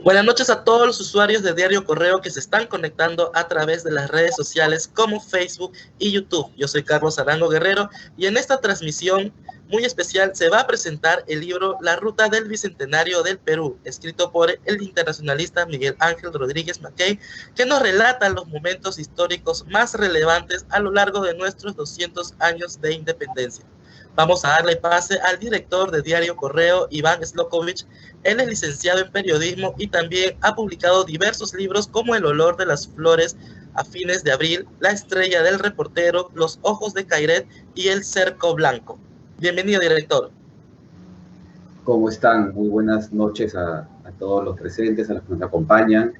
Buenas noches a todos los usuarios de Diario Correo que se están conectando a través de las redes sociales como Facebook y YouTube. Yo soy Carlos Arango Guerrero y en esta transmisión muy especial se va a presentar el libro La Ruta del Bicentenario del Perú, escrito por el internacionalista Miguel Ángel Rodríguez Mackay, que nos relata los momentos históricos más relevantes a lo largo de nuestros 200 años de independencia. Vamos a darle pase al director de Diario Correo, Iván Slokovich. Él es licenciado en periodismo y también ha publicado diversos libros como El olor de las flores a fines de abril, La estrella del reportero, Los ojos de Cairet y El cerco blanco. Bienvenido, director. ¿Cómo están? Muy buenas noches a todos los presentes, a los que nos acompañan,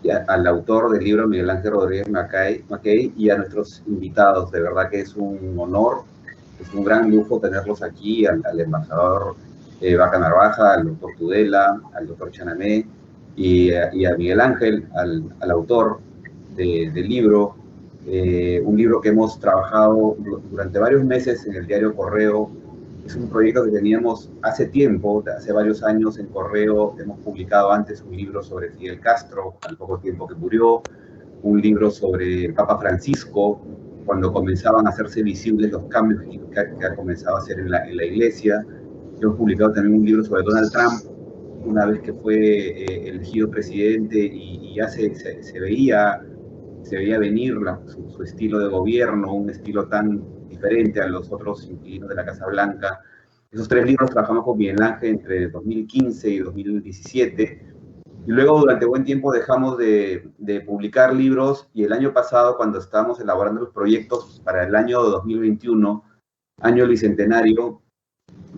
y al autor del libro, Miguel Ángel Rodríguez Mackay, y a nuestros invitados. De verdad que es un honor, es un gran lujo tenerlos aquí, al embajador Vaca Narvaja, al doctor Tudela, al doctor Chanamé, y a Miguel Ángel, al autor del libro. Un libro que hemos trabajado durante varios meses en el Diario Correo. Es un proyecto que teníamos hace tiempo, hace varios años en Correo. Hemos publicado antes un libro sobre Fidel Castro, al poco tiempo que murió, un libro sobre el Papa Francisco, cuando comenzaban a hacerse visibles los cambios que ha comenzado a hacer en la iglesia. Hemos publicado también un libro sobre Donald Trump, una vez que fue elegido presidente y ya se veía venir su estilo de gobierno, un estilo tan diferente a los otros inquilinos de la Casa Blanca. Esos tres libros trabajamos con Miguel Ángel entre 2015 y 2017, y luego durante buen tiempo dejamos de publicar libros, y el año pasado, cuando estábamos elaborando los proyectos para el año 2021, año bicentenario,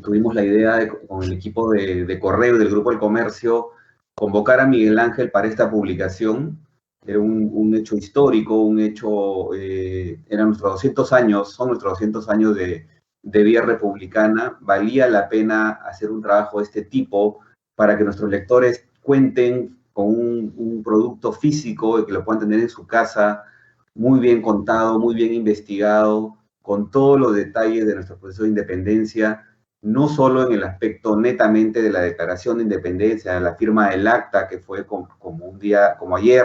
tuvimos la idea con el equipo de Correo y del Grupo del Comercio, convocar a Miguel Ángel para esta publicación. Era un hecho histórico, un hecho, eran nuestros 200 años, son nuestros 200 años de vía republicana. Valía la pena hacer un trabajo de este tipo para que nuestros lectores cuenten con un producto físico y que lo puedan tener en su casa, muy bien contado, muy bien investigado, con todos los detalles de nuestro proceso de independencia, no solo en el aspecto netamente de la declaración de independencia, de la firma del acta, que fue como un día, como ayer,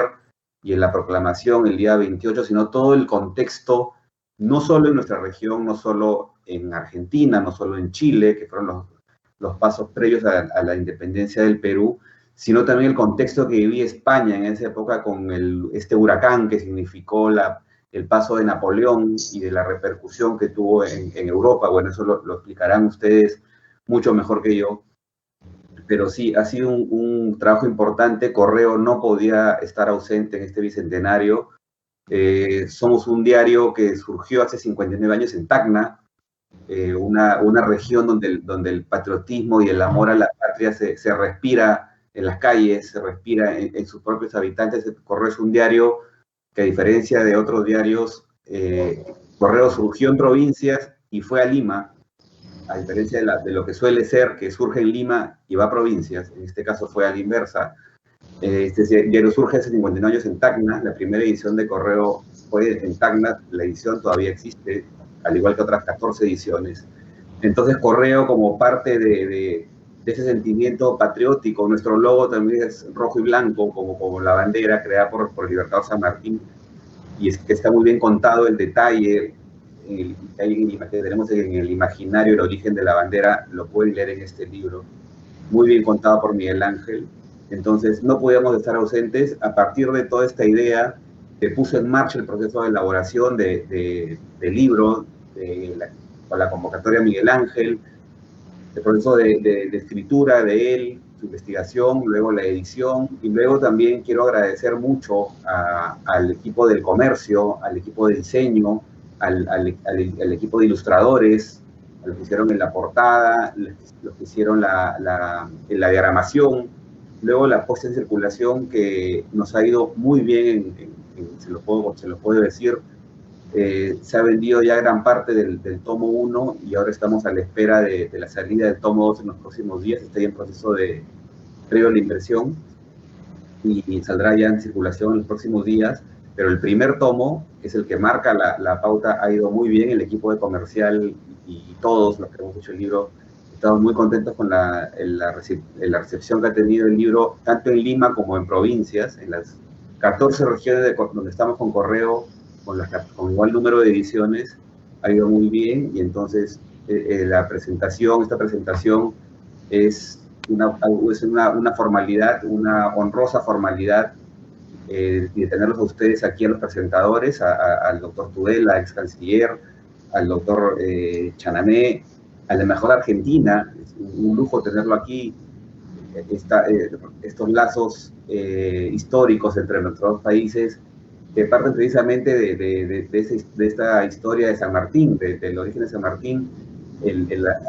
y en la proclamación el día 28, sino todo el contexto, no solo en nuestra región, no solo en Argentina, no solo en Chile, que fueron los pasos previos a la independencia del Perú, sino también el contexto que vivía España en esa época con este huracán que significó el paso de Napoleón y de la repercusión que tuvo en Europa. Bueno, eso lo explicarán ustedes mucho mejor que yo. Pero sí, ha sido un trabajo importante. Correo no podía estar ausente en este bicentenario. Somos un diario que surgió hace 59 años en Tacna, una región donde el patriotismo y el amor a la patria se respira en las calles, se respira en sus propios habitantes. Correo es un diario que, a diferencia de otros diarios, Correo surgió en provincias y fue a Lima, a diferencia de lo que suele ser, que surge en Lima y va a provincias. En este caso fue a la inversa. Este diario surge hace 59 años en Tacna. La primera edición de Correo fue en Tacna. La edición todavía existe, al igual que otras 14 ediciones. Entonces, Correo, como parte de ese sentimiento patriótico, nuestro logo también es rojo y blanco, como la bandera creada por el Libertador San Martín, y es que está muy bien contado el detalle que tenemos en el imaginario, el origen de la bandera. Lo pueden leer en este libro, muy bien contado por Miguel Ángel. Entonces, no podíamos estar ausentes. A partir de toda esta idea, se puso en marcha el proceso de elaboración del libro, con la convocatoria a Miguel Ángel, el proceso de escritura de él, su investigación, luego la edición, y luego también quiero agradecer mucho al equipo del comercio, al equipo de diseño, al equipo de ilustradores, a los que hicieron en la portada, los que hicieron la diagramación, luego la puesta en circulación, que nos ha ido muy bien, se lo puedo decir. Se ha vendido ya gran parte del tomo 1 y ahora estamos a la espera de la salida del tomo 2 en los próximos días. Está en proceso de previo a la impresión y saldrá ya en circulación en los próximos días. Pero el primer tomo, que es el que marca la pauta, ha ido muy bien. El equipo de comercial y todos los que hemos hecho el libro estamos muy contentos con la recepción que ha tenido el libro, tanto en Lima como en provincias, en las 14 regiones donde estamos con correo, con igual número de ediciones, ha ido muy bien, y entonces esta presentación es una formalidad, una honrosa formalidad, de tenerlos a ustedes aquí, a los presentadores, al doctor Tudela, ex canciller, al doctor Chanamé, a la embajadora argentina. Es un lujo tenerlo aquí. Estos lazos históricos entre nuestros dos países, que parten precisamente de esta historia de San Martín, del origen de San Martín,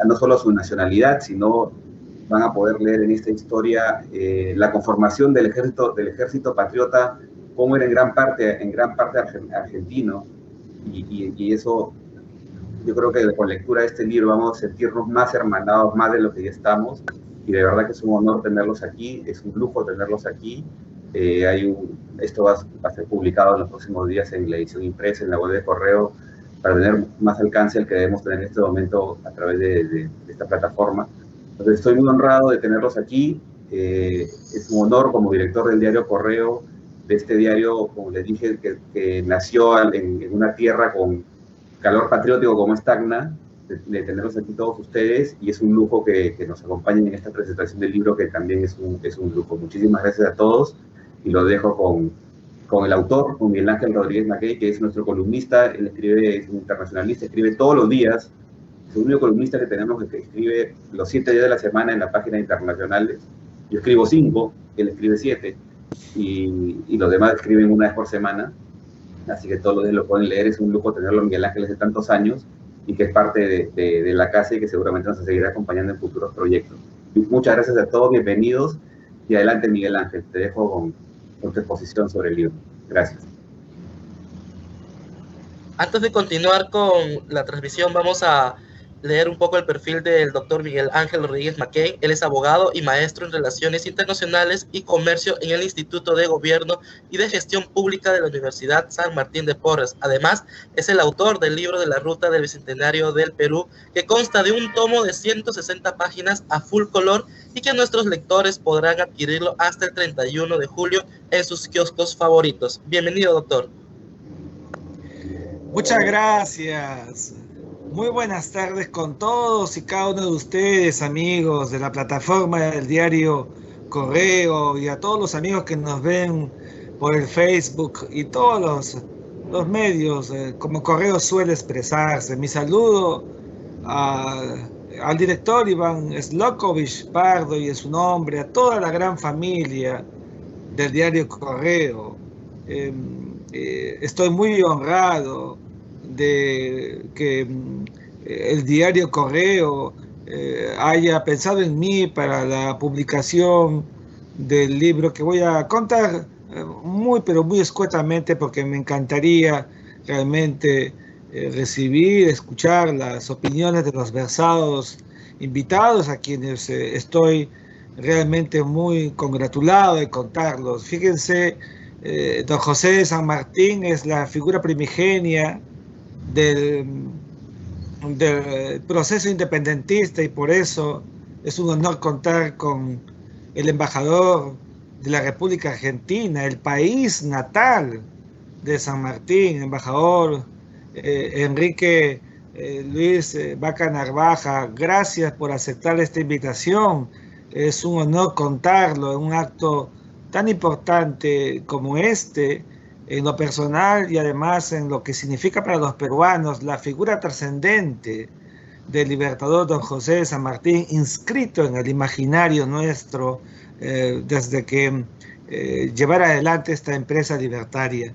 no solo su nacionalidad, sino van a poder leer en esta historia la conformación del ejército patriota, cómo era en gran parte argentino, y eso, yo creo que con lectura de este libro vamos a sentirnos más hermanados, más de lo que ya estamos, y de verdad que es un honor tenerlos aquí, es un lujo tenerlos aquí. Esto va a ser publicado en los próximos días en la edición impresa, en la web de correo, para tener más alcance al que debemos tener en este momento a través de esta plataforma. Entonces, estoy muy honrado de tenerlos aquí. Es un honor como director del diario Correo, de este diario, como les dije, que nació en una tierra con calor patriótico como es Tacna, de tenerlos aquí todos ustedes, y es un lujo que nos acompañen en esta presentación del libro, que también es un lujo. Muchísimas gracias a todos, y lo dejo con el autor, con Miguel Ángel Rodríguez Mackey, que es nuestro columnista. Él es un internacionalista, escribe todos los días. Es el único columnista que tenemos que escribe los 7 días de la semana en la página internacionales. Yo escribo 5, él escribe 7, y los demás escriben una vez por semana, así que todos los días lo pueden leer. Es un lujo tenerlo en Miguel Ángel desde tantos años, y que es parte de la casa, y que seguramente nos seguirá acompañando en futuros proyectos. Y muchas gracias a todos, bienvenidos, y adelante, Miguel Ángel, te dejo con tu exposición sobre el libro. Gracias. Antes de continuar con la transmisión, vamos a leer un poco el perfil del doctor Miguel Ángel Rodríguez Mackey. Él es abogado y maestro en Relaciones Internacionales y Comercio en el Instituto de Gobierno y de Gestión Pública de la Universidad San Martín de Porres. Además, es el autor del libro de la Ruta del Bicentenario del Perú, que consta de un tomo de 160 páginas a full color, y que nuestros lectores podrán adquirirlo hasta el 31 de julio en sus kioscos favoritos. Bienvenido, doctor. Muchas gracias. Muy buenas tardes con todos y cada uno de ustedes, amigos de la plataforma del diario Correo, y a todos los amigos que nos ven por el Facebook y todos los medios, como Correo suele expresarse. Mi saludo al director Iván Slokovich Pardo y en su nombre, a toda la gran familia del diario Correo. Estoy muy honrado de que el diario Correo haya pensado en mí para la publicación del libro, que voy a contar pero muy escuetamente, porque me encantaría realmente escuchar las opiniones de los versados invitados, a quienes estoy realmente muy congratulado de contarlos. Fíjense, don José de San Martín es la figura primigenia del proceso independentista, y por eso es un honor contar con el embajador de la República Argentina, el país natal de San Martín, embajador Enrique Luis Vaca Narvaja. Gracias por aceptar esta invitación. Es un honor contarlo en un acto tan importante como este, en lo personal y además en lo que significa para los peruanos la figura trascendente del libertador don José de San Martín, inscrito en el imaginario nuestro desde que llevara adelante esta empresa libertaria.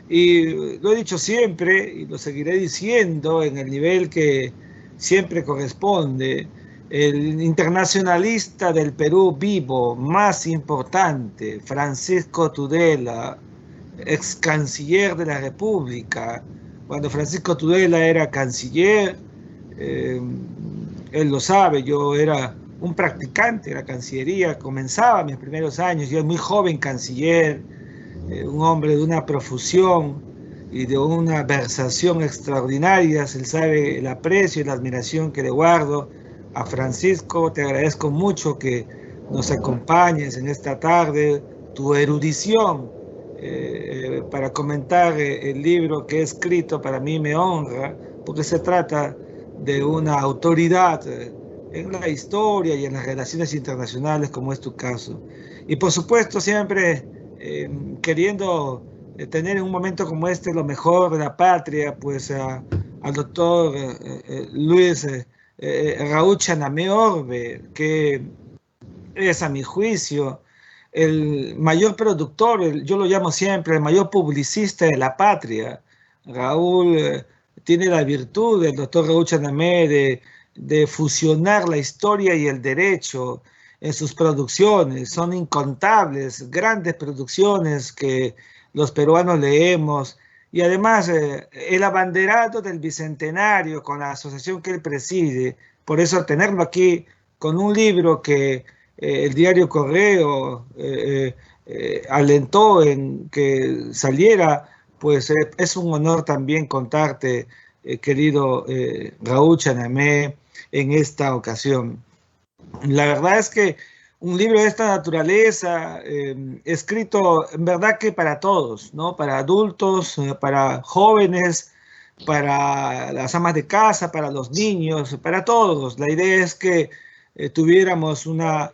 Y lo he dicho siempre y lo seguiré diciendo en el nivel que siempre corresponde: el internacionalista del Perú vivo más importante, Francisco Tudela, ex canciller de la República. Cuando Francisco Tudela era canciller, él lo sabe, yo era un practicante de la Cancillería, comenzaba mis primeros años, yo era muy joven canciller, un hombre de una profusión y de una versación extraordinarias. Él sabe el aprecio y la admiración que le guardo a Francisco, te agradezco mucho que nos acompañes en esta tarde, tu erudición para comentar el libro que he escrito. Para mí me honra, porque se trata de una autoridad en la historia y en las relaciones internacionales, como es tu caso. Y por supuesto, siempre queriendo tener en un momento como este lo mejor de la patria, pues al doctor Luis Raúl Chanamé Orbe, que es, a mi juicio, el mayor productor, yo lo llamo siempre el mayor publicista de la patria. Raúl tiene la virtud, el doctor Raúl Chanamé, de fusionar la historia y el derecho en sus producciones. Son incontables, grandes producciones que los peruanos leemos. Y además, el abanderado del Bicentenario con la asociación que él preside. Por eso tenerlo aquí con un libro que el diario Correo alentó en que saliera, pues es un honor también contarte, querido Raúl Chanamé, en esta ocasión. La verdad es que un libro de esta naturaleza, escrito en verdad que para todos, ¿no? Para adultos, para jóvenes, para las amas de casa, para los niños, para todos. La idea es que tuviéramos una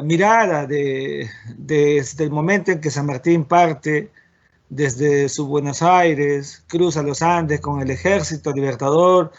mirada desde el momento en que San Martín parte, desde su Buenos Aires, cruza los Andes con el ejército libertador,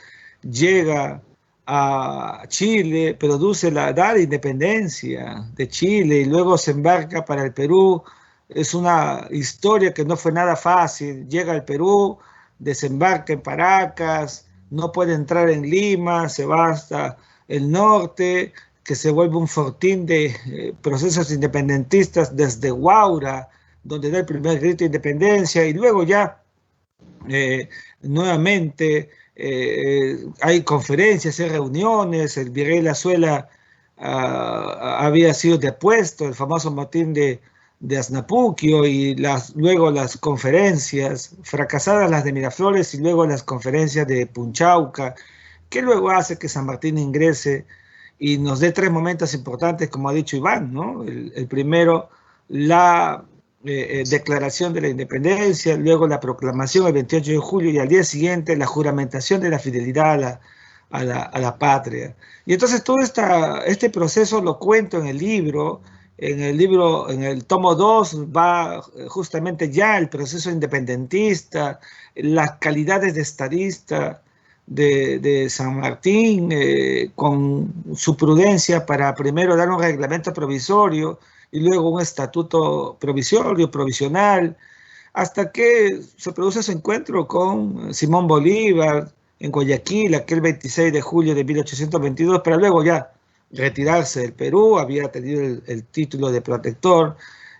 llega a Chile, da la independencia de Chile y luego se embarca para el Perú. Es una historia que no fue nada fácil. Llega al Perú, desembarca en Paracas, no puede entrar en Lima, se va hasta el norte, que se vuelve un fortín de procesos independentistas desde Huaura, donde da el primer grito de independencia, y luego ya nuevamente hay conferencias, hay reuniones. El virrey Lazuela había sido depuesto, el famoso motín de Asnapuquio, y luego las conferencias, fracasadas las de Miraflores y luego las conferencias de Punchauca, que luego hace que San Martín ingrese y nos dé tres momentos importantes, como ha dicho Iván, ¿no? El primero, la declaración de la independencia, luego la proclamación el 28 de julio y al día siguiente la juramentación de la fidelidad a la patria. Y entonces todo este proceso lo cuento en el libro. En el tomo 2 va justamente ya el proceso independentista, las calidades de estadista de San Martín, con su prudencia para primero dar un reglamento provisorio y luego un estatuto provisional, hasta que se produce su encuentro con Simón Bolívar en Guayaquil, aquel 26 de julio de 1822, para luego ya retirarse del Perú. Había tenido el título de protector,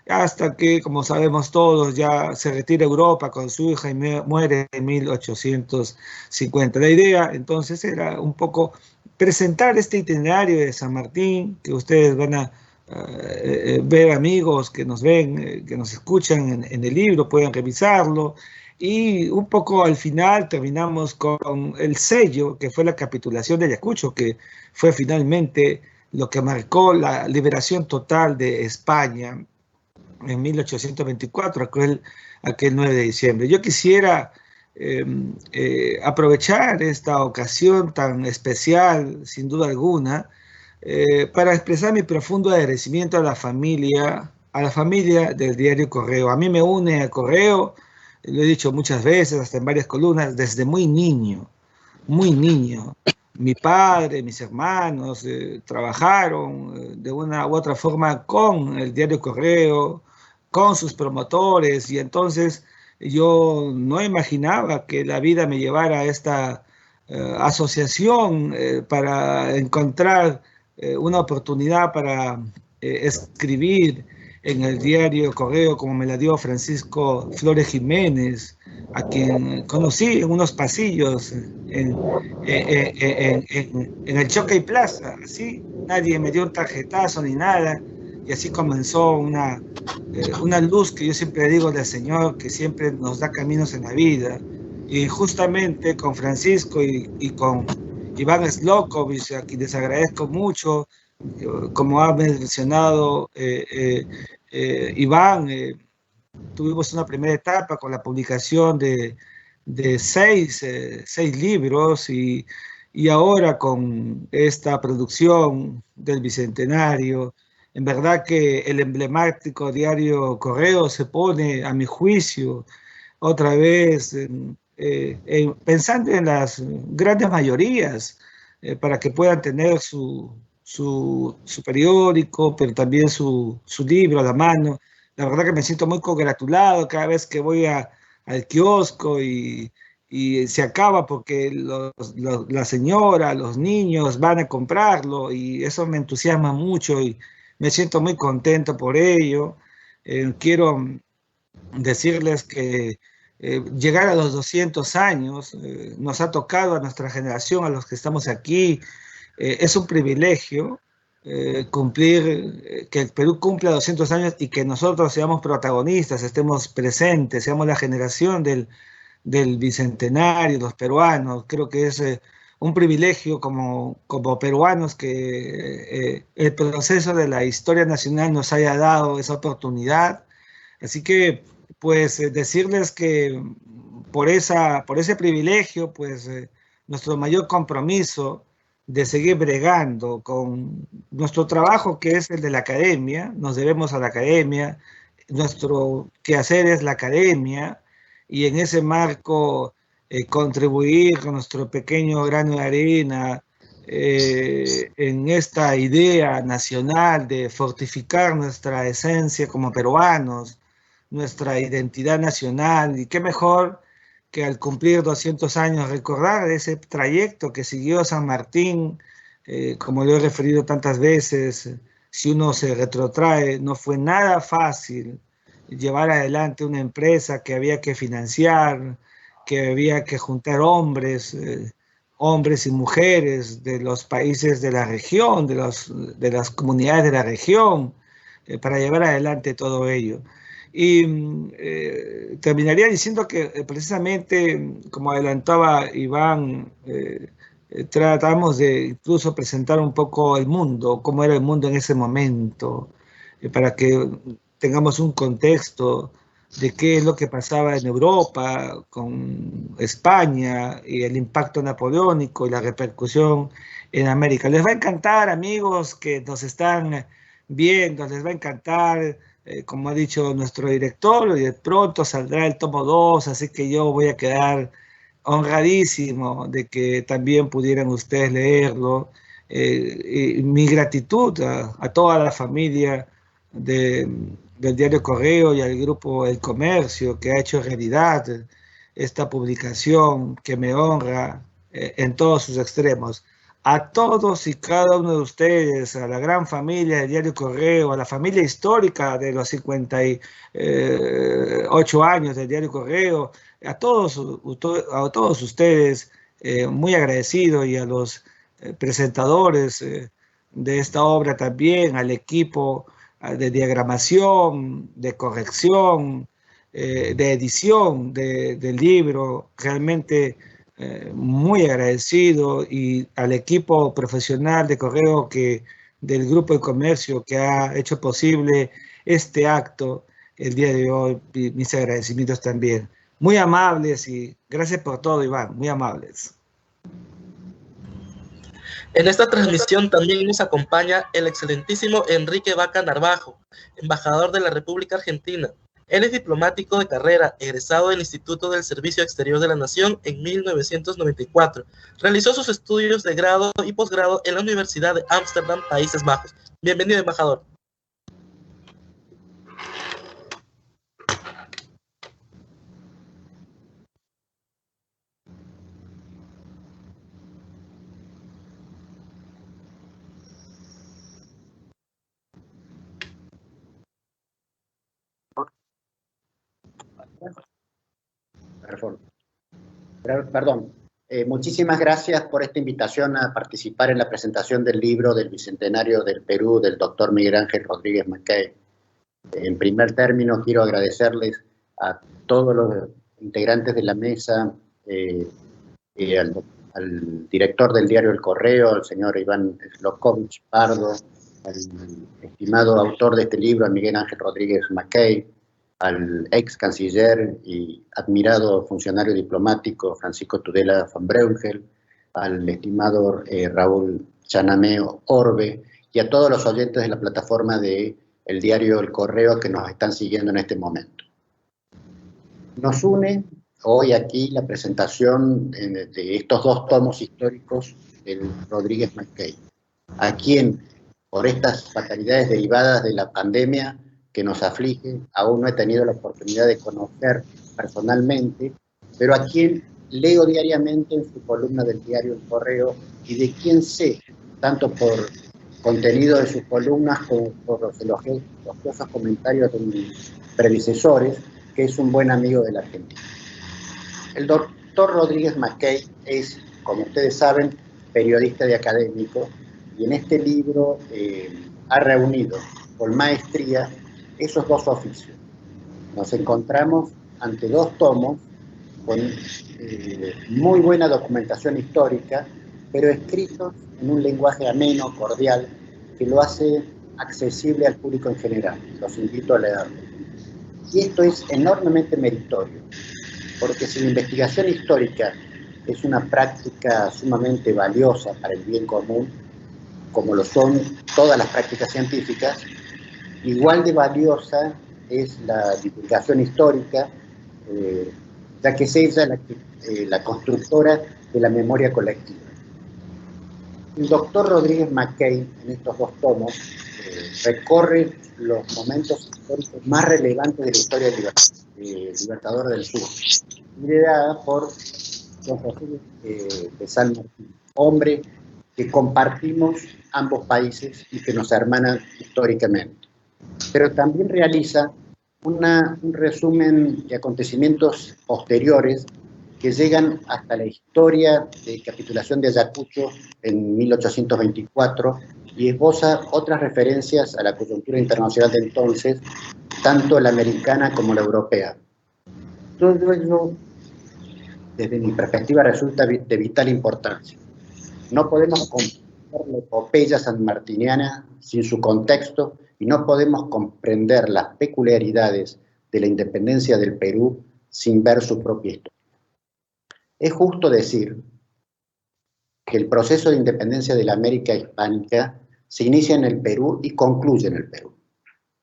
hasta que, como sabemos todos, ya se retira a Europa con su hija y muere en 1850. La idea entonces era un poco presentar este itinerario de San Martín, que ustedes van a ver, amigos que nos ven, que nos escuchan en el libro, pueden revisarlo, y un poco al final terminamos con el sello, que fue la capitulación de Ayacucho, que fue finalmente lo que marcó la liberación total de España en 1824, aquel 9 de diciembre. Yo quisiera aprovechar esta ocasión tan especial, sin duda alguna, para expresar mi profundo agradecimiento a la familia del diario Correo. A mí me une a Correo, lo he dicho muchas veces, hasta en varias columnas, desde muy niño. Mi padre, mis hermanos trabajaron de una u otra forma con el diario Correo, con sus promotores, y entonces yo no imaginaba que la vida me llevara a esta asociación para encontrar una oportunidad para escribir en el diario Correo, como me la dio Francisco Flores Jiménez, a quien conocí en unos pasillos en el Choque y Plaza. Así, nadie me dio un tarjetazo ni nada, y así comenzó una luz que yo siempre digo del Señor, que siempre nos da caminos en la vida. Y justamente con Francisco y Iván Slokovich, a quien les agradezco mucho. Como ha mencionado Iván, tuvimos una primera etapa con la publicación de seis libros y ahora con esta producción del Bicentenario. En verdad que el emblemático diario Correo se pone, a mi juicio, otra vez pensando en las grandes mayorías para que puedan tener su periódico, pero también su libro a la mano. La verdad que me siento muy congratulado cada vez que voy al kiosco y se acaba porque la señora, los niños van a comprarlo y eso me entusiasma mucho y me siento muy contento por ello. Quiero decirles que llegar a los 200 años nos ha tocado a nuestra generación, a los que estamos aquí, es un privilegio cumplir, que el Perú cumpla 200 años y que nosotros seamos protagonistas, estemos presentes, seamos la generación del bicentenario, los peruanos. Creo que es un privilegio como peruanos que el proceso de la historia nacional nos haya dado esa oportunidad. Así que, pues, decirles que por ese privilegio, pues, nuestro mayor compromiso de seguir bregando con nuestro trabajo, que es el de la academia, nos debemos a la academia, nuestro quehacer es la academia, y en ese marco contribuir con nuestro pequeño grano de arena en esta idea nacional de fortificar nuestra esencia como peruanos, nuestra identidad nacional, y qué mejor que al cumplir 200 años recordar ese trayecto que siguió San Martín, como lo he referido tantas veces. Si uno se retrotrae, no fue nada fácil llevar adelante una empresa que había que financiar, que había que juntar hombres y mujeres de los países de la región, de las comunidades de la región, para llevar adelante todo ello. Y terminaría diciendo que precisamente, como adelantaba Iván, tratamos de incluso presentar un poco el mundo, cómo era el mundo en ese momento, para que tengamos un contexto de qué es lo que pasaba en Europa con España y el impacto napoleónico y la repercusión en América. Les va a encantar, amigos que nos están viendo, les va a encantar, como ha dicho nuestro director, y de pronto saldrá el tomo 2, así que yo voy a quedar honradísimo de que también pudieran ustedes leerlo. Y mi gratitud a toda la familia del Diario Correo y al Grupo El Comercio que ha hecho realidad esta publicación que me honra en todos sus extremos. A todos y cada uno de ustedes, a la gran familia del Diario Correo, a la familia histórica de los 58 años del Diario Correo, a todos ustedes, muy agradecido, y a los presentadores de esta obra también, al equipo de diagramación, de corrección, de edición del libro, realmente muy agradecido, y al equipo profesional de Correo del Grupo de Comercio que ha hecho posible este acto el día de hoy, mis agradecimientos también. Muy amables y gracias por todo, Iván, muy amables. En esta transmisión también nos acompaña el excelentísimo Enrique Vaca Narvajo, embajador de la República Argentina. Él es diplomático de carrera, egresado del Instituto del Servicio Exterior de la Nación en 1994. Realizó sus estudios de grado y posgrado en la Universidad de Ámsterdam, Países Bajos. Bienvenido, embajador. Perdón. Muchísimas gracias por esta invitación a participar en la presentación del libro del Bicentenario del Perú del doctor Miguel Ángel Rodríguez Mackay. En primer término, quiero agradecerles a todos los integrantes de la mesa, al director del diario El Correo, el señor Iván Slokovich Pardo, al estimado autor de este libro, Miguel Ángel Rodríguez Mackay, al ex canciller y admirado funcionario diplomático Francisco Tudela von Breugel, al estimado Raúl Chanameo Orbe, y a todos los oyentes de la plataforma de el diario El Correo que nos están siguiendo en este momento. Nos une hoy aquí la presentación de estos dos tomos históricos del Rodríguez Mackay, a quien, por estas fatalidades derivadas de la pandemia que nos aflige, aún no he tenido la oportunidad de conocer personalmente, pero a quien leo diariamente en su columna del diario El Correo y de quien sé, tanto por contenido de sus columnas como por los elogiosos comentarios de mis predecesores, que es un buen amigo de la Argentina. El doctor Rodríguez Mackay es, como ustedes saben, periodista de académico, y en este libro ha reunido con maestría esos dos oficios. Nos encontramos ante dos tomos con muy buena documentación histórica, pero escritos en un lenguaje ameno, cordial, que lo hace accesible al público en general. Los invito a leerlo. Y esto es enormemente meritorio, porque si la investigación histórica es una práctica sumamente valiosa para el bien común, como lo son todas las prácticas científicas, igual de valiosa es la divulgación histórica, ya que es ella la constructora de la memoria colectiva. El doctor Rodríguez Mackay, en estos dos tomos, recorre los momentos históricos más relevantes de la historia del Libertador del Sur, liderada por Don José de San Martín, hombre que compartimos ambos países y que nos hermanan históricamente. Pero también realiza un resumen de acontecimientos posteriores que llegan hasta la historia de capitulación de Ayacucho en 1824 y esboza otras referencias a la coyuntura internacional de entonces, tanto la americana como la europea. Todo ello, desde mi perspectiva, resulta de vital importancia. No podemos comprender la epopeya sanmartiniana sin su contexto y no podemos comprender las peculiaridades de la independencia del Perú sin ver su propia historia. Es justo decir que el proceso de independencia de la América hispánica se inicia en el Perú y concluye en el Perú,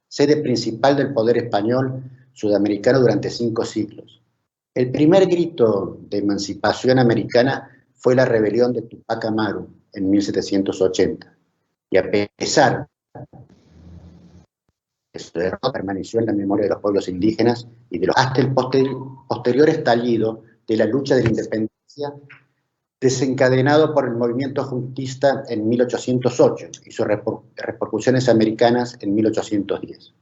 sede principal del poder español sudamericano durante 5 siglos. El primer grito de emancipación americana fue la rebelión de Tupac Amaru en 1780, y a pesar de su derrota permaneció en la memoria de los pueblos indígenas y de los hasta el posterior estallido de la lucha de la independencia desencadenado por el movimiento juntista en 1808 y sus repercusiones americanas en 1810.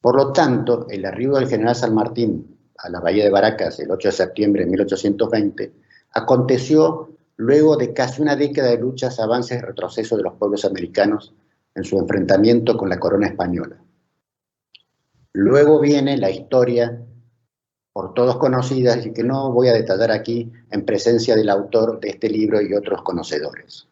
Por lo tanto, el arribo del general San Martín a la bahía de Baracas el 8 de septiembre de 1820 aconteció luego de casi una década de luchas, avances y retrocesos de los pueblos americanos en su enfrentamiento con la corona española. Luego viene la historia por todos conocidas y que no voy a detallar aquí en presencia del autor de este libro y otros conocedores.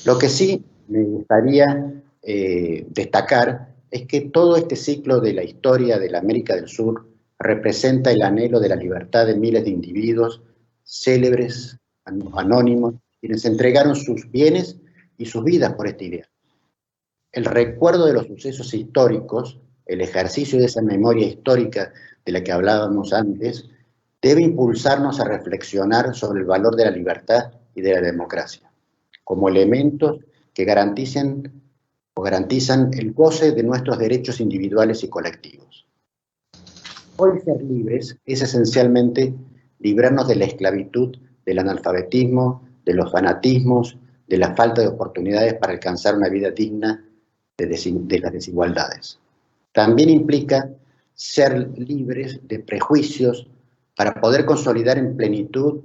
Lo que sí me gustaría destacar es que todo este ciclo de la historia de la América del Sur representa el anhelo de la libertad de miles de individuos célebres, anónimos, quienes entregaron sus bienes y sus vidas por esta idea. El recuerdo de los sucesos históricos, el ejercicio de esa memoria histórica de la que hablábamos antes, debe impulsarnos a reflexionar sobre el valor de la libertad y de la democracia, como elementos que garantizan el goce de nuestros derechos individuales y colectivos. Hoy ser libres es esencialmente librarnos de la esclavitud, del analfabetismo, de los fanatismos, de la falta de oportunidades para alcanzar una vida digna de las desigualdades. También implica ser libres de prejuicios para poder consolidar en plenitud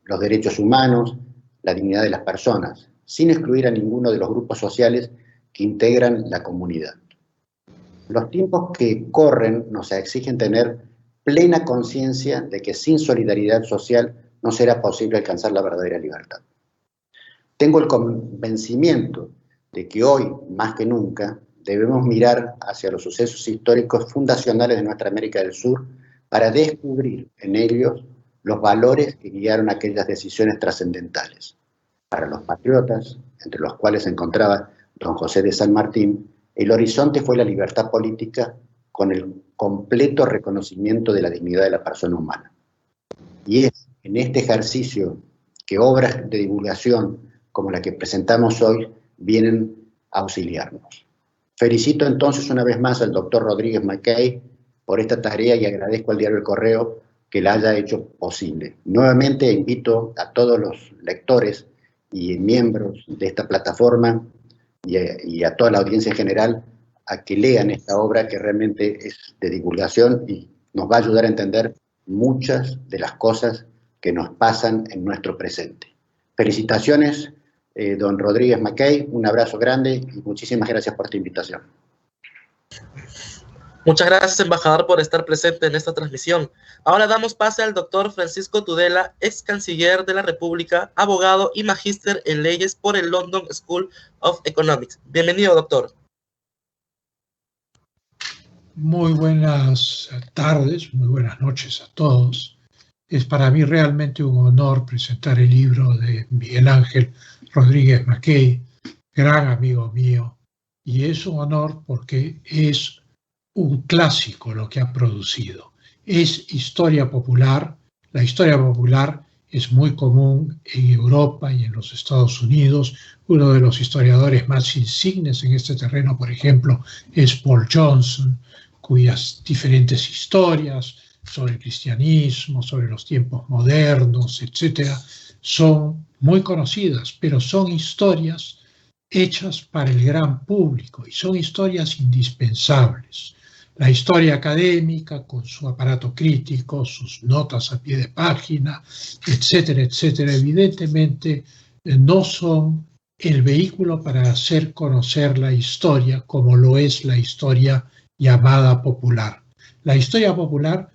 los derechos humanos, la dignidad de las personas, sin excluir a ninguno de los grupos sociales que integran la comunidad. Los tiempos que corren nos exigen tener plena conciencia de que sin solidaridad social no será posible alcanzar la verdadera libertad. Tengo el convencimiento de que hoy, más que nunca, debemos mirar hacia los sucesos históricos fundacionales de nuestra América del Sur para descubrir en ellos los valores que guiaron aquellas decisiones trascendentales. Para los patriotas, entre los cuales se encontraba don José de San Martín, el horizonte fue la libertad política con el completo reconocimiento de la dignidad de la persona humana. Y es en este ejercicio que obras de divulgación como la que presentamos hoy vienen a auxiliarnos. Felicito entonces una vez más al doctor Rodríguez Mackay por esta tarea y agradezco al diario El Correo que la haya hecho posible. Nuevamente invito a todos los lectores y miembros de esta plataforma y a toda la audiencia en general a que lean esta obra que realmente es de divulgación y nos va a ayudar a entender muchas de las cosas que nos pasan en nuestro presente. Felicitaciones, don Rodríguez Mackay, un abrazo grande y muchísimas gracias por esta invitación. Muchas gracias, embajador, por estar presente en esta transmisión. Ahora damos pase al doctor Francisco Tudela, ex canciller de la República, abogado y magíster en leyes por el London School of Economics. Bienvenido, doctor. Muy buenas tardes, muy buenas noches a todos. Es para mí realmente un honor presentar el libro de Miguel Ángel Rodríguez Mackay, gran amigo mío, y es un honor porque es un clásico lo que ha producido. Es historia popular. La historia popular es muy común en Europa y en los Estados Unidos. Uno de los historiadores más insignes en este terreno, por ejemplo, es Paul Johnson, cuyas diferentes historias sobre el cristianismo, sobre los tiempos modernos, etcétera, son muy conocidas, pero son historias hechas para el gran público y son historias indispensables. La historia académica, con su aparato crítico, sus notas a pie de página, etcétera, etcétera, evidentemente no son el vehículo para hacer conocer la historia como lo es la historia llamada popular. La historia popular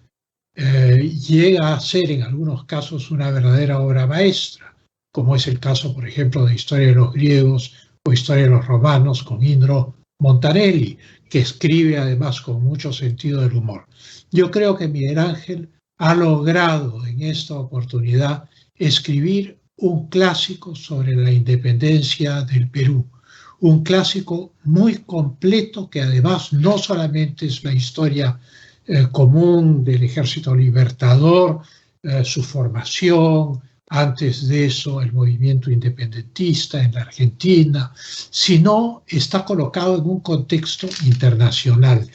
llega a ser en algunos casos una verdadera obra maestra, como es el caso, por ejemplo, de Historia de los griegos o Historia de los romanos con Indro Montanelli, que escribe además con mucho sentido del humor. Yo creo que Miguel Ángel ha logrado en esta oportunidad escribir un clásico sobre la independencia del Perú, un clásico muy completo que además no solamente es la historia común del Ejército Libertador, su formación, antes de eso el movimiento independentista en la Argentina, sino está colocado en un contexto internacional.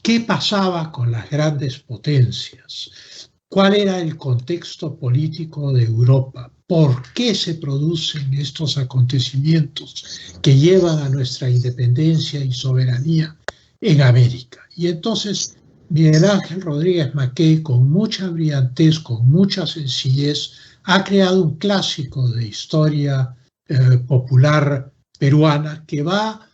¿Qué pasaba con las grandes potencias? ¿Cuál era el contexto político de Europa? ¿Por qué se producen estos acontecimientos que llevan a nuestra independencia y soberanía en América? Y entonces Miguel Ángel Rodríguez Mackay, con mucha brillantez, con mucha sencillez, ha creado un clásico de historia popular peruana que va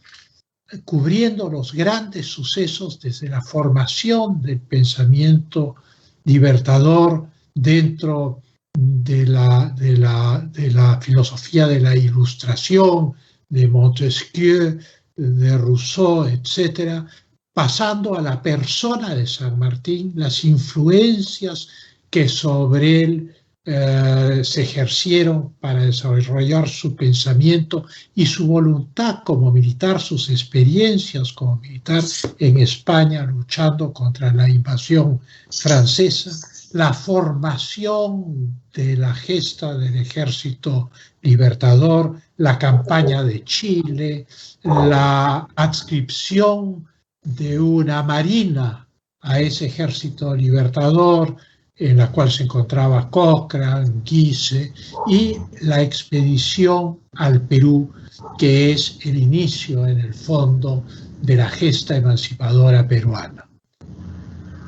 cubriendo los grandes sucesos desde la formación del pensamiento libertador dentro de la filosofía de la Ilustración, de Montesquieu, de Rousseau, etcétera, pasando a la persona de San Martín, las influencias que sobre él se ejercieron para desarrollar su pensamiento y su voluntad como militar, sus experiencias como militar en España luchando contra la invasión francesa, la formación de la gesta del Ejército Libertador, la campaña de Chile, la adscripción de una marina a ese Ejército Libertador, en la cual se encontraba Cochrane, Guise, y la expedición al Perú, que es el inicio, en el fondo, de la gesta emancipadora peruana.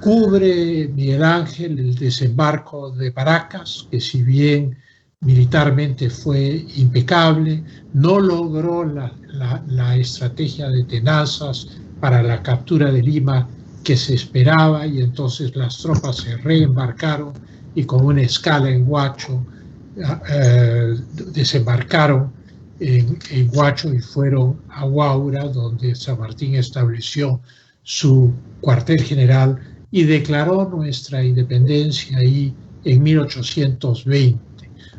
Cubre Miguel Ángel el desembarco de Paracas, que si bien militarmente fue impecable, no logró la estrategia de tenazas para la captura de Lima que se esperaba, y entonces las tropas se reembarcaron y con una escala en Huacho desembarcaron en Huacho y fueron a Huaura, donde San Martín estableció su cuartel general y declaró nuestra independencia ahí en 1820.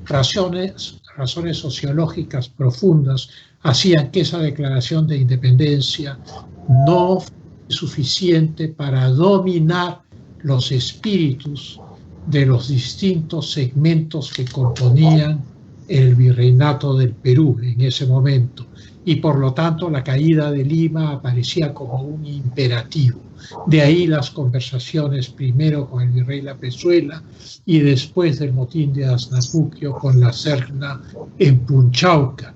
Razones sociológicas profundas hacían que esa declaración de independencia no fue suficiente para dominar los espíritus de los distintos segmentos que componían el virreinato del Perú en ese momento, y por lo tanto la caída de Lima aparecía como un imperativo. De ahí las conversaciones primero con el virrey Lapezuela y después del motín de Asnapuquio con la Serna en Punchauca.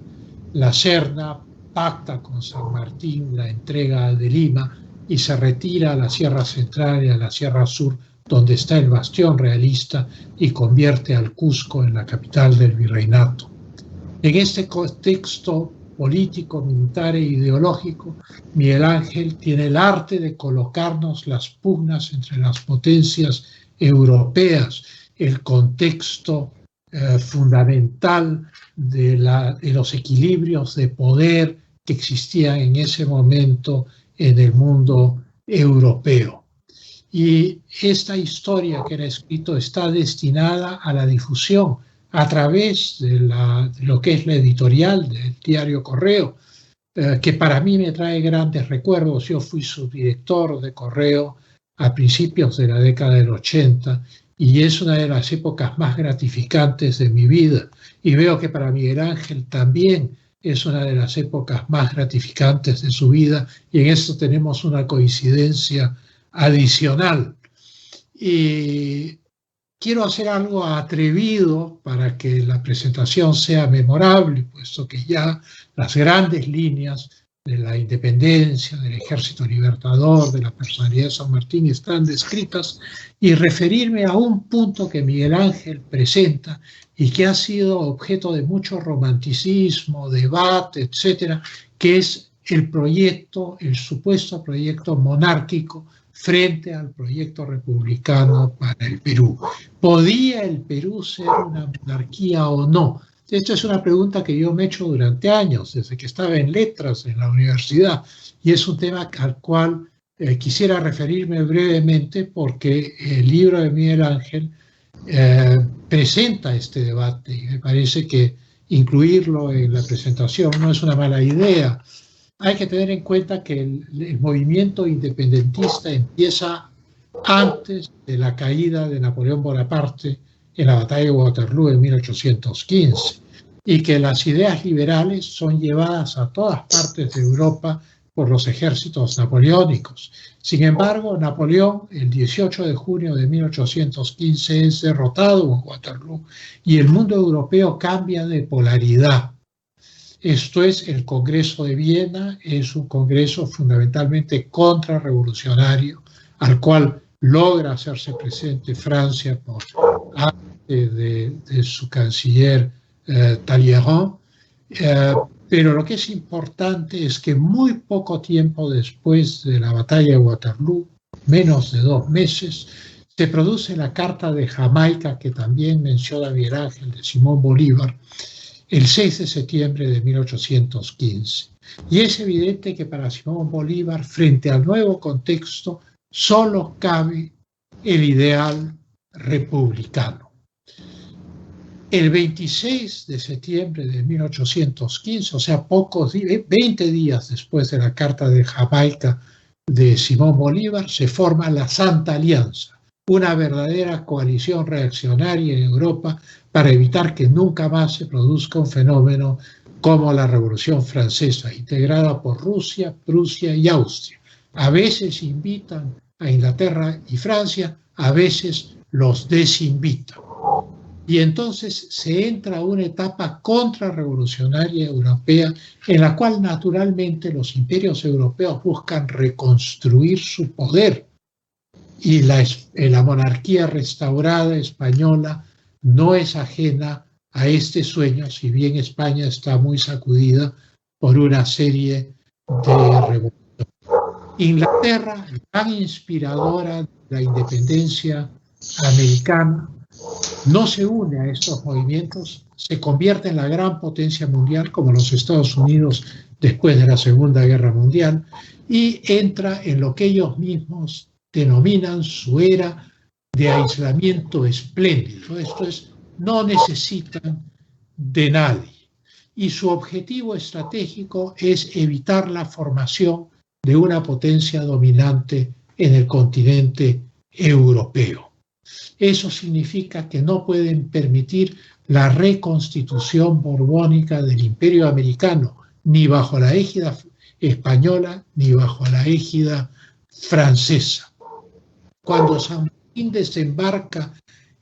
La Serna pacta con San Martín la entrega de Lima y se retira a la Sierra Central y a la Sierra Sur, donde está el bastión realista, y convierte al Cusco en la capital del virreinato. En este contexto político, militar e ideológico, Miguel Ángel tiene el arte de colocarnos las pugnas entre las potencias europeas, el contexto fundamental de los equilibrios de poder que existían en ese momento en el mundo europeo. Y esta historia que era escrito está destinada a la difusión a través de lo que es la editorial del diario Correo, que para mí me trae grandes recuerdos. Yo fui subdirector de Correo a principios de la década del 80 y es una de las épocas más gratificantes de mi vida. Y veo que para Miguel Ángel también es una de las épocas más gratificantes de su vida, y en esto tenemos una coincidencia adicional. Y quiero hacer algo atrevido para que la presentación sea memorable, puesto que ya las grandes líneas de la independencia, del ejército libertador, de la personalidad de San Martín están descritas, y referirme a un punto que Miguel Ángel presenta y que ha sido objeto de mucho romanticismo, debate, etcétera, que es el proyecto, el supuesto proyecto monárquico frente al proyecto republicano para el Perú. ¿Podía el Perú ser una monarquía o no? Esta es una pregunta que yo me he hecho durante años, desde que estaba en letras en la universidad, y es un tema al cual quisiera referirme brevemente, porque el libro de Miguel Ángel presenta este debate, y me parece que incluirlo en la presentación no es una mala idea. Hay que tener en cuenta que el movimiento independentista empieza antes de la caída de Napoleón Bonaparte en la batalla de Waterloo en 1815, y que las ideas liberales son llevadas a todas partes de Europa por los ejércitos napoleónicos. Sin embargo, Napoleón, el 18 de junio de 1815, es derrotado en Waterloo y el mundo europeo cambia de polaridad. Esto es, el Congreso de Viena es un congreso fundamentalmente contrarrevolucionario, al cual logra hacerse presente Francia por arte de su canciller Talleyrand. Pero lo que es importante es que muy poco tiempo después de la batalla de Waterloo, menos de 2 meses, se produce la Carta de Jamaica, que también menciona Miguel Ángel, de Simón Bolívar, el 6 de septiembre de 1815. Y es evidente que para Simón Bolívar, frente al nuevo contexto, solo cabe el ideal republicano. El 26 de septiembre de 1815, o sea, 20 días después de la Carta de Jamaica de Simón Bolívar, se forma la Santa Alianza, una verdadera coalición reaccionaria en Europa para evitar que nunca más se produzca un fenómeno como la Revolución Francesa, integrada por Rusia, Prusia y Austria. A veces invitan a Inglaterra y Francia, a veces los desinvitan. Y entonces se entra a una etapa contrarrevolucionaria europea en la cual naturalmente los imperios europeos buscan reconstruir su poder. Y la monarquía restaurada española no es ajena a este sueño, si bien España está muy sacudida por una serie de revoluciones. Inglaterra, tan inspiradora de la independencia americana, no se une a estos movimientos, se convierte en la gran potencia mundial como los Estados Unidos después de la Segunda Guerra Mundial y entra en lo que ellos mismos denominan su era de aislamiento espléndido. Esto es, no necesitan de nadie. Y su objetivo estratégico es evitar la formación de una potencia dominante en el continente europeo. Eso significa que no pueden permitir la reconstitución borbónica del Imperio americano, ni bajo la égida española, ni bajo la égida francesa. Cuando San Martín desembarca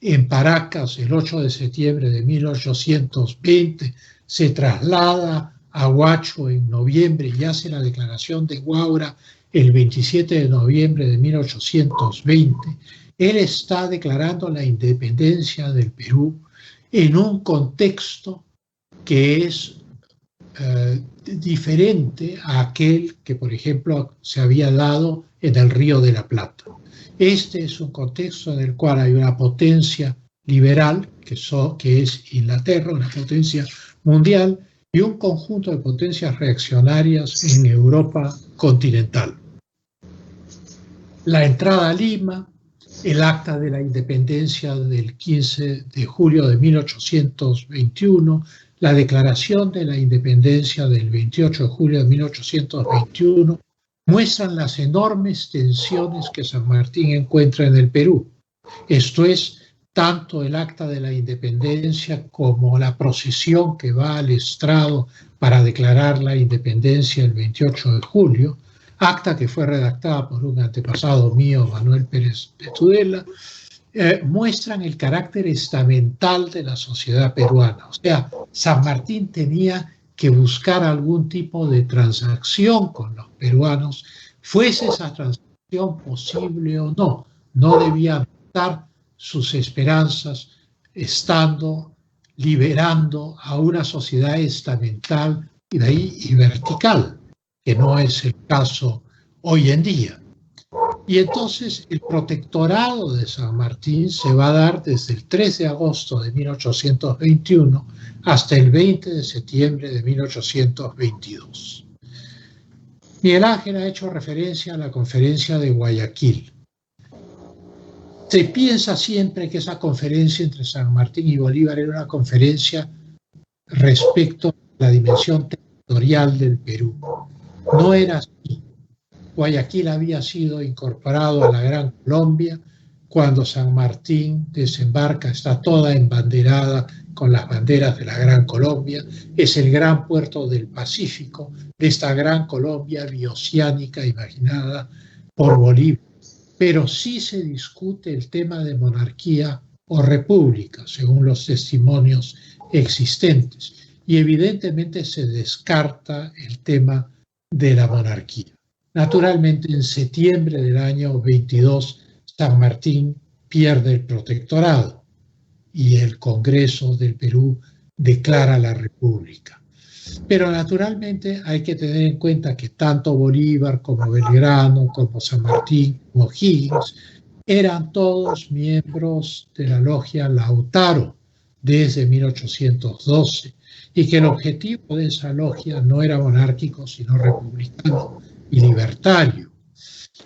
en Paracas el 8 de septiembre de 1820, se traslada a Huacho en noviembre y hace la declaración de Huaura el 27 de noviembre de 1820, él está declarando la independencia del Perú en un contexto que es diferente a aquel que, por ejemplo, se había dado en el Río de la Plata. Este es un contexto en el cual hay una potencia liberal, que es Inglaterra, una potencia mundial, y un conjunto de potencias reaccionarias en Europa continental. La entrada a Lima, el acta de la independencia del 15 de julio de 1821, la declaración de la independencia del 28 de julio de 1821, muestran las enormes tensiones que San Martín encuentra en el Perú. Esto es, tanto el acta de la independencia como la procesión que va al estrado para declarar la independencia el 28 de julio, acta que fue redactada por un antepasado mío, Manuel Pérez de Tudela, muestran el carácter estamental de la sociedad peruana. O sea, San Martín tenía que buscar algún tipo de transacción con los peruanos, fuese esa transacción posible o no. No debía aumentar sus esperanzas estando liberando a una sociedad estamental y vertical, que no es el caso hoy en día. Y entonces el protectorado de San Martín se va a dar desde el 3 de agosto de 1821 hasta el 20 de septiembre de 1822. Miguel Ángel ha hecho referencia a la conferencia de Guayaquil. Se piensa siempre que esa conferencia entre San Martín y Bolívar era una conferencia respecto a la dimensión territorial del Perú. No era así. Guayaquil había sido incorporado a la Gran Colombia cuando San Martín desembarca, está toda embanderada con las banderas de la Gran Colombia, es el gran puerto del Pacífico de esta Gran Colombia bioceánica imaginada por Bolívar. Pero sí se discute el tema de monarquía o república, según los testimonios existentes, y evidentemente se descarta el tema de la monarquía. Naturalmente, en septiembre del año 22, San Martín pierde el protectorado y el Congreso del Perú declara la República. Pero naturalmente hay que tener en cuenta que tanto Bolívar como Belgrano, como San Martín, como Higgins, eran todos miembros de la logia Lautaro desde 1812 y que el objetivo de esa logia no era monárquico, sino republicano y libertario.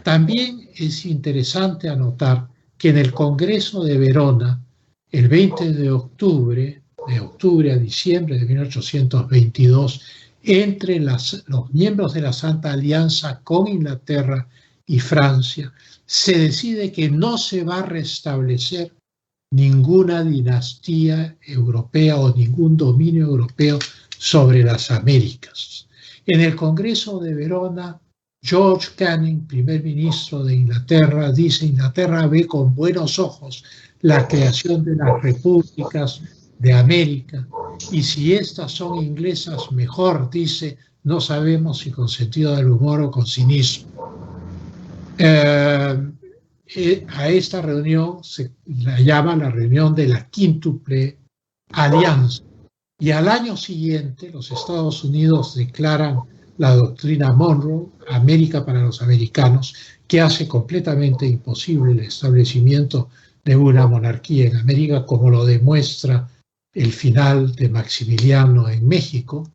También es interesante anotar que en el Congreso de Verona, el 20 de octubre a diciembre de 1822, entre los miembros de la Santa Alianza con Inglaterra y Francia, se decide que no se va a restablecer ninguna dinastía europea o ningún dominio europeo sobre las Américas. En el Congreso de Verona, George Canning, primer ministro de Inglaterra, dice: Inglaterra ve con buenos ojos la creación de las repúblicas de América, y si estas son inglesas, mejor, dice, no sabemos si con sentido del humor o con cinismo. A esta reunión se la llama la reunión de la quíntuple alianza, y al año siguiente los Estados Unidos declaran la doctrina Monroe, América para los americanos, que hace completamente imposible el establecimiento de una monarquía en América, como lo demuestra el final de Maximiliano en México.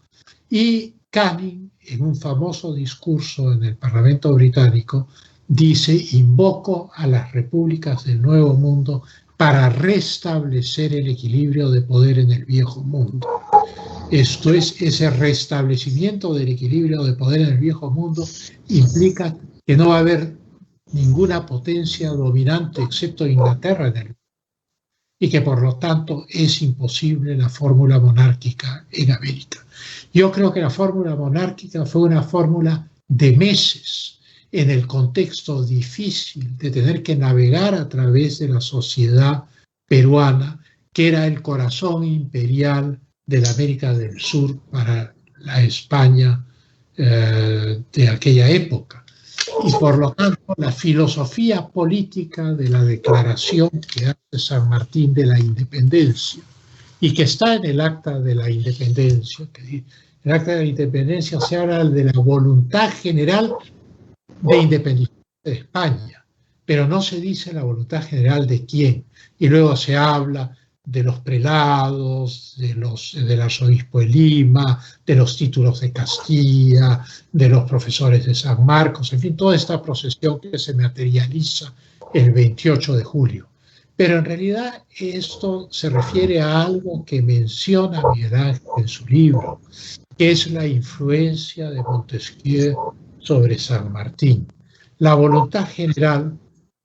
Y Canning, en un famoso discurso en el Parlamento británico, dice: invoco a las repúblicas del Nuevo Mundo para restablecer el equilibrio de poder en el Viejo Mundo. Esto es, ese restablecimiento del equilibrio de poder en el Viejo Mundo implica que no va a haber ninguna potencia dominante excepto Inglaterra en el mundo, y que por lo tanto es imposible la fórmula monárquica en América. Yo creo que la fórmula monárquica fue una fórmula de meses en el contexto difícil de tener que navegar a través de la sociedad peruana, que era el corazón imperial de la América del Sur para la España de aquella época. Y por lo tanto, la filosofía política de la declaración que hace San Martín de la Independencia, y que está en el Acta de la Independencia, que en el Acta de la Independencia se habla de la voluntad general de independencia de España, pero no se dice la voluntad general de quién. Y luego se habla de los prelados, del arzobispo de Lima, de los títulos de Castilla, de los profesores de San Marcos, en fin, toda esta procesión que se materializa el 28 de julio. Pero en realidad esto se refiere a algo que menciona Miguel Ángel en su libro, que es la influencia de Montesquieu sobre San Martín. La voluntad general,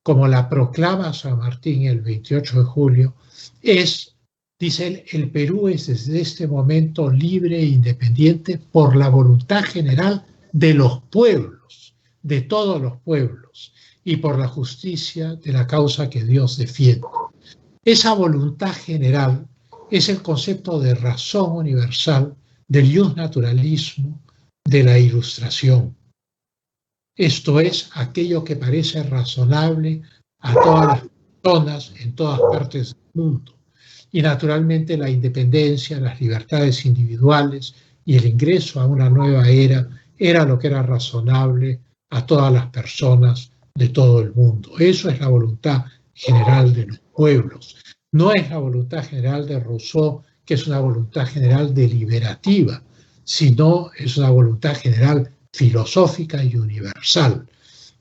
como la proclama San Martín el 28 de julio, es, dice él, el Perú es desde este momento libre e independiente por la voluntad general de los pueblos, de todos los pueblos, y por la justicia de la causa que Dios defiende. Esa voluntad general es el concepto de razón universal del justnaturalismo, de la Ilustración. Esto es aquello que parece razonable a todas las personas en todas partes del mundo. Y naturalmente la independencia, las libertades individuales y el ingreso a una nueva era lo que era razonable a todas las personas de todo el mundo. Eso es la voluntad general de los pueblos. No es la voluntad general de Rousseau, que es una voluntad general deliberativa, sino es una voluntad general filosófica y universal.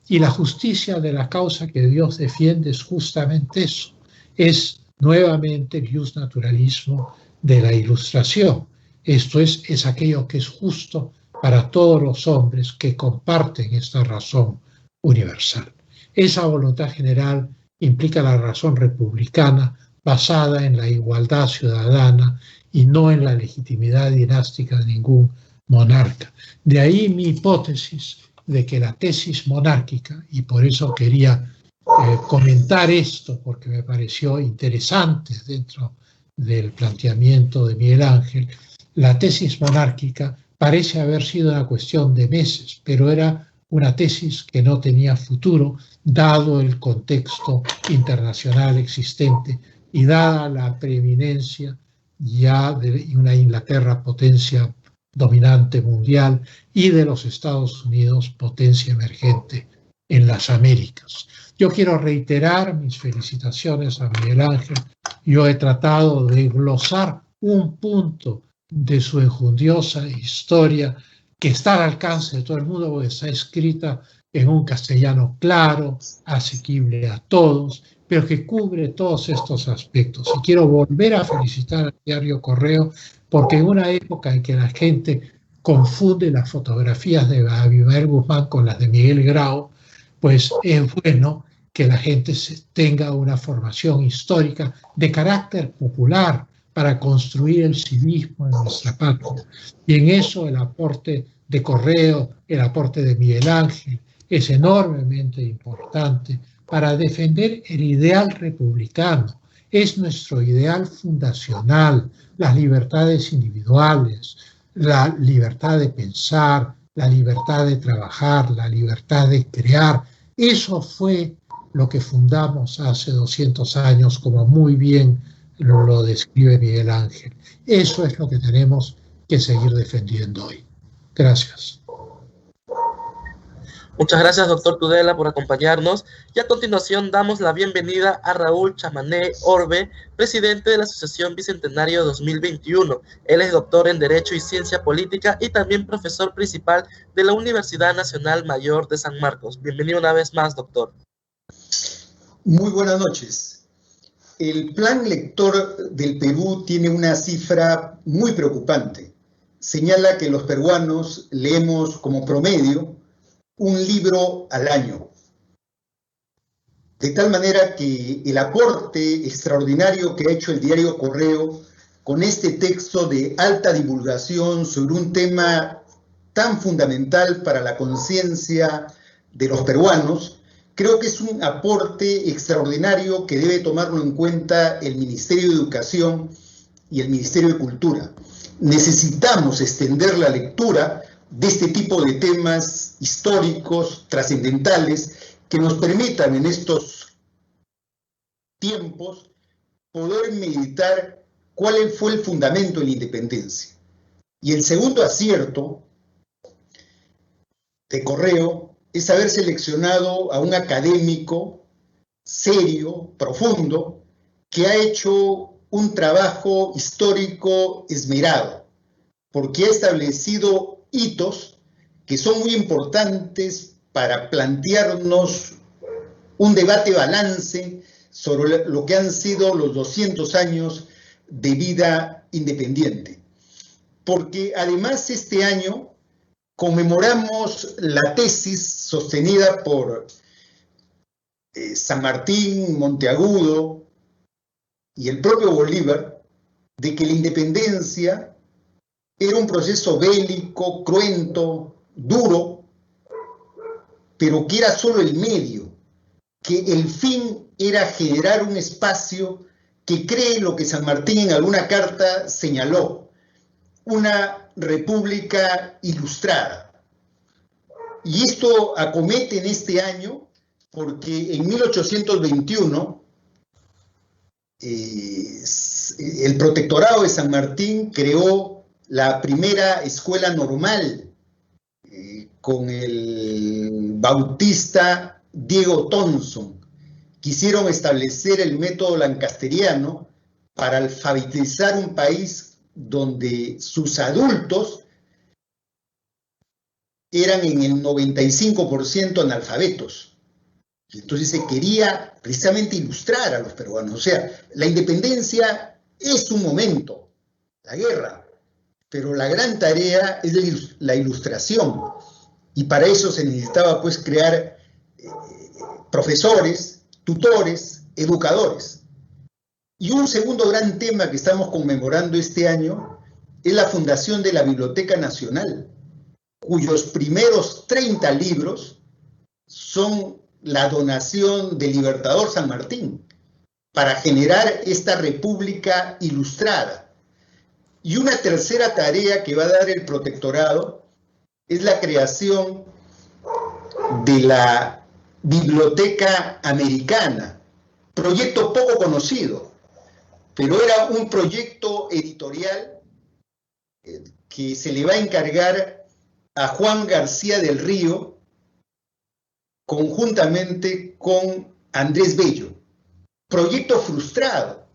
Y la justicia de la causa que Dios defiende es justamente eso. Es nuevamente el justnaturalismo de la Ilustración. Esto es aquello que es justo para todos los hombres que comparten esta razón universal. Esa voluntad general implica la razón republicana basada en la igualdad ciudadana y no en la legitimidad dinástica de ningún monarca. De ahí mi hipótesis de que la tesis monárquica, y por eso quería comentar esto, porque me pareció interesante dentro del planteamiento de Miguel Ángel, la tesis monárquica parece haber sido una cuestión de meses, pero era una tesis que no tenía futuro, dado el contexto internacional existente y dada la preeminencia ya de una Inglaterra potencia dominante mundial y de los Estados Unidos potencia emergente en las Américas. Yo quiero reiterar mis felicitaciones a Miguel Ángel. Yo he tratado de glosar un punto de su enjundiosa historia que está al alcance de todo el mundo, porque está escrita en un castellano claro, asequible a todos, pero que cubre todos estos aspectos. Y quiero volver a felicitar al diario Correo, porque en una época en que la gente confunde las fotografías de Abimael Guzmán con las de Miguel Grau, pues es bueno que la gente tenga una formación histórica de carácter popular para construir el civismo en nuestra patria. Y en eso el aporte de Correo, el aporte de Miguel Ángel, es enormemente importante para defender el ideal republicano. Es nuestro ideal fundacional, las libertades individuales, la libertad de pensar, la libertad de trabajar, la libertad de crear. Eso fue lo que fundamos hace 200 años, como muy bien lo describe Miguel Ángel. Eso es lo que tenemos que seguir defendiendo hoy. Gracias. Muchas gracias, doctor Tudela, por acompañarnos. Y a continuación damos la bienvenida a Raúl Chamané Orbe, presidente de la Asociación Bicentenario 2021. Él es doctor en Derecho y Ciencia Política y también profesor principal de la Universidad Nacional Mayor de San Marcos. Bienvenido una vez más, doctor. Muy buenas noches. El plan lector del Perú tiene una cifra muy preocupante. Señala que los peruanos leemos como promedio un libro al año. De tal manera que el aporte extraordinario que ha hecho el diario Correo con este texto de alta divulgación sobre un tema tan fundamental para la conciencia de los peruanos, creo que es un aporte extraordinario que debe tomarlo en cuenta el Ministerio de Educación y el Ministerio de Cultura. Necesitamos extender la lectura de este tipo de temas históricos, trascendentales, que nos permitan en estos tiempos poder meditar cuál fue el fundamento de la independencia. Y el segundo acierto de Correo es haber seleccionado a un académico serio, profundo, que ha hecho un trabajo histórico esmerado, porque ha establecido hitos que son muy importantes para plantearnos un debate balance sobre lo que han sido los 200 años de vida independiente. Porque además este año conmemoramos la tesis sostenida por San Martín, Monteagudo y el propio Bolívar, de que la independencia era un proceso bélico, cruento, duro, pero que era solo el medio, que el fin era generar un espacio que cree lo que San Martín en alguna carta señaló, una república ilustrada. Y esto acomete en este año porque en 1821 el protectorado de San Martín creó la primera escuela normal con el bautista Diego Thompson. Quisieron establecer el método lancasteriano para alfabetizar un país donde sus adultos eran en el 95% analfabetos. Entonces se quería precisamente ilustrar a los peruanos. O sea, la independencia es un momento, la guerra, pero la gran tarea es la ilustración. Y para eso se necesitaba pues crear profesores, tutores, educadores. Y un segundo gran tema que estamos conmemorando este año es la fundación de la Biblioteca Nacional, cuyos primeros 30 libros son la donación del Libertador San Martín para generar esta república ilustrada. Y una tercera tarea que va a dar el protectorado es la creación de la Biblioteca Americana, proyecto poco conocido, pero era un proyecto editorial que se le va a encargar a Juan García del Río conjuntamente con Andrés Bello. Proyecto frustrado,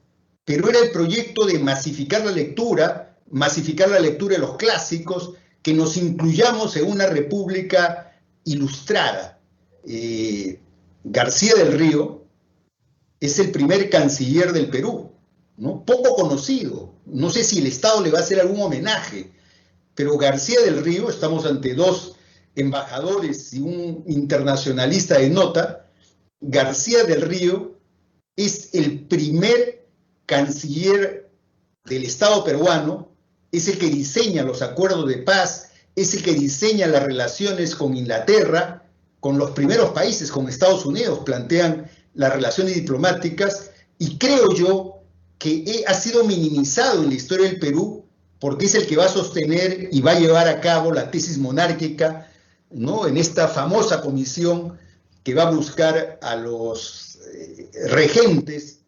pero era el proyecto de masificar la lectura de los clásicos, que nos incluyamos en una república ilustrada. García del Río es el primer canciller del Perú, ¿no? Poco conocido. No sé si el Estado le va a hacer algún homenaje, pero García del Río, estamos ante dos embajadores y un internacionalista de nota. García del Río es el primer canciller del Estado peruano, es el que diseña los acuerdos de paz, es el que diseña las relaciones con Inglaterra, con los primeros países, con Estados Unidos, plantean las relaciones diplomáticas, y creo yo que ha sido minimizado en la historia del Perú, porque es el que va a sostener y va a llevar a cabo la tesis monárquica, ¿no?, en esta famosa comisión que va a buscar a los regentes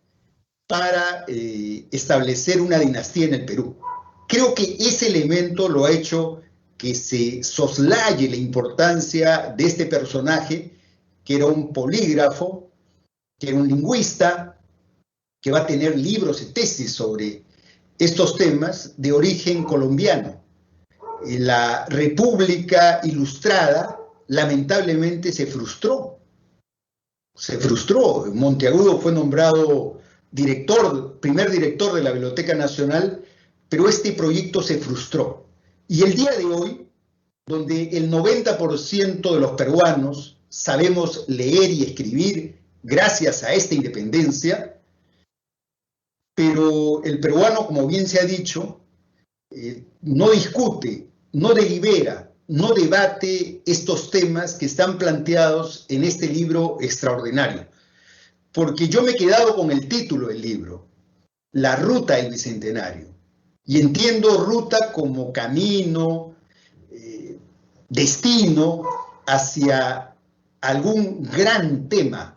para establecer una dinastía en el Perú. Creo que ese elemento lo ha hecho que se soslaye la importancia de este personaje, que era un polígrafo, que era un lingüista, que va a tener libros y tesis sobre estos temas de origen colombiano. La República Ilustrada lamentablemente se frustró. Monteagudo fue nombrado primer director de la Biblioteca Nacional, pero este proyecto se frustró. Y el día de hoy, donde el 90% de los peruanos sabemos leer y escribir gracias a esta independencia, pero el peruano, como bien se ha dicho, no discute, no delibera, no debate estos temas que están planteados en este libro extraordinario. Porque yo me he quedado con el título del libro, La Ruta del Bicentenario, y entiendo ruta como camino, destino hacia algún gran tema.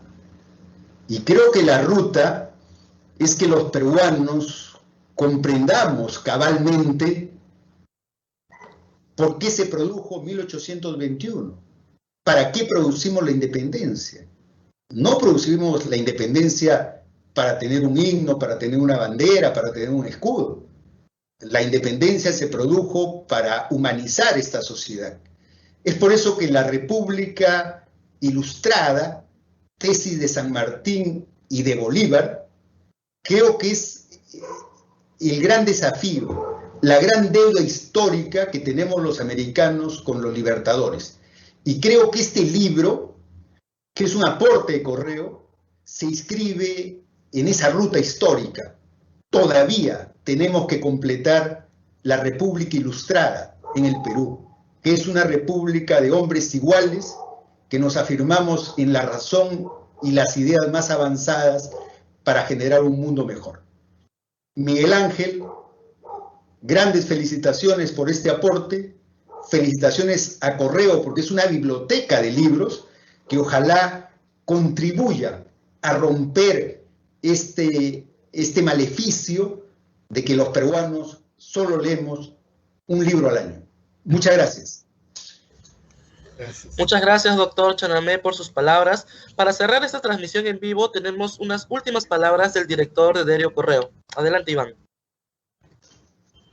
Y creo que la ruta es que los peruanos comprendamos cabalmente por qué se produjo 1821, para qué producimos la independencia. No producimos la independencia para tener un himno, para tener una bandera, para tener un escudo. La independencia se produjo para humanizar esta sociedad. Es por eso que la República Ilustrada, tesis de San Martín y de Bolívar, creo que es el gran desafío, la gran deuda histórica que tenemos los americanos con los libertadores. Y creo que este libro, que es un aporte de Correo, se inscribe en esa ruta histórica. Todavía tenemos que completar la República Ilustrada en el Perú, que es una república de hombres iguales, que nos afirmamos en la razón y las ideas más avanzadas para generar un mundo mejor. Miguel Ángel, grandes felicitaciones por este aporte, felicitaciones a Correo porque es una biblioteca de libros que ojalá contribuya a romper este maleficio de que los peruanos solo leemos un libro al año. Muchas gracias. Muchas gracias, doctor Chanamé, por sus palabras. Para cerrar esta transmisión en vivo, tenemos unas últimas palabras del director de Diario Correo. Adelante, Iván.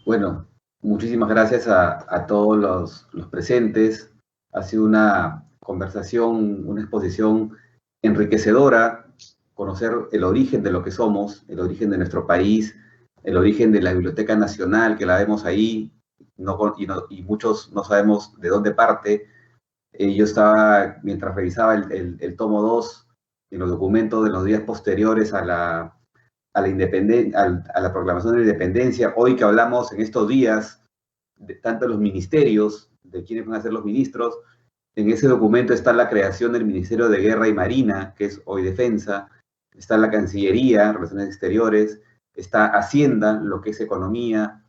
Bueno, muchísimas gracias a todos los presentes. Ha sido una conversación, una exposición enriquecedora, conocer el origen de lo que somos, el origen de nuestro país, el origen de la Biblioteca Nacional, que la vemos ahí, y muchos no sabemos de dónde parte. Yo estaba, mientras revisaba el tomo 2, en los documentos de los días posteriores a la proclamación de la independencia, hoy que hablamos en estos días, tanto de los ministerios, de quiénes van a ser los ministros, en ese documento está la creación del Ministerio de Guerra y Marina, que es hoy Defensa, está la Cancillería, Relaciones Exteriores, está Hacienda, lo que es Economía,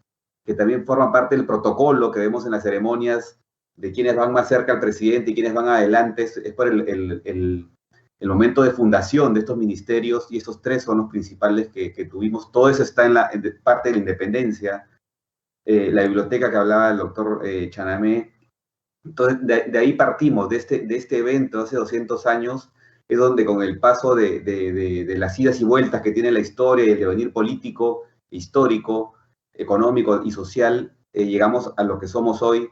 que también forma parte del protocolo que vemos en las ceremonias de quienes van más cerca al presidente y quienes van adelante. Es por el momento de fundación de estos ministerios, y estos tres son los principales que tuvimos. Todo eso está en parte de la independencia. La biblioteca que hablaba el doctor Chanamé. Entonces, de ahí partimos, de este evento hace 200 años, es donde con el paso de las idas y vueltas que tiene la historia y el devenir político, histórico, económico y social, llegamos a lo que somos hoy.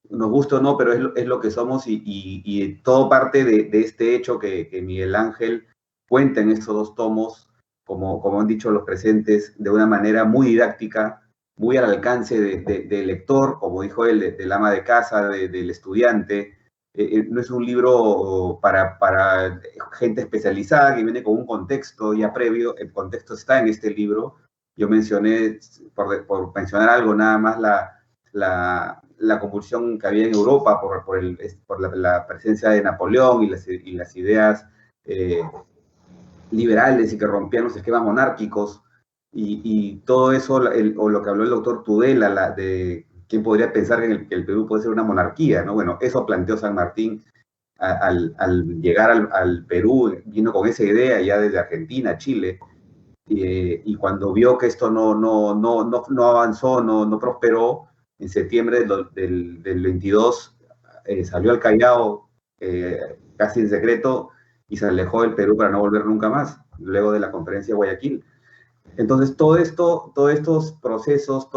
Nos gusta o no, pero es lo que somos, y todo parte de este hecho que Miguel Ángel cuenta en estos dos tomos, como han dicho los presentes, de una manera muy didáctica, muy al alcance del lector, como dijo él, del ama de casa, del estudiante. No es un libro para gente especializada que viene con un contexto ya previo. El contexto está en este libro. Yo mencioné, por mencionar algo, nada más la convulsión que había en Europa por la presencia de Napoleón y las ideas liberales y que rompían los esquemas monárquicos, y todo eso, o lo que habló el doctor Tudela, de quién podría pensar que el Perú puede ser una monarquía, ¿no? Bueno, eso planteó San Martín al llegar al Perú, vino con esa idea ya desde Argentina, Chile, y cuando vio que esto no avanzó, no prosperó, en septiembre del 22 salió al Callao casi en secreto y se alejó del Perú para no volver nunca más, luego de la conferencia de Guayaquil. Entonces, todos estos procesos,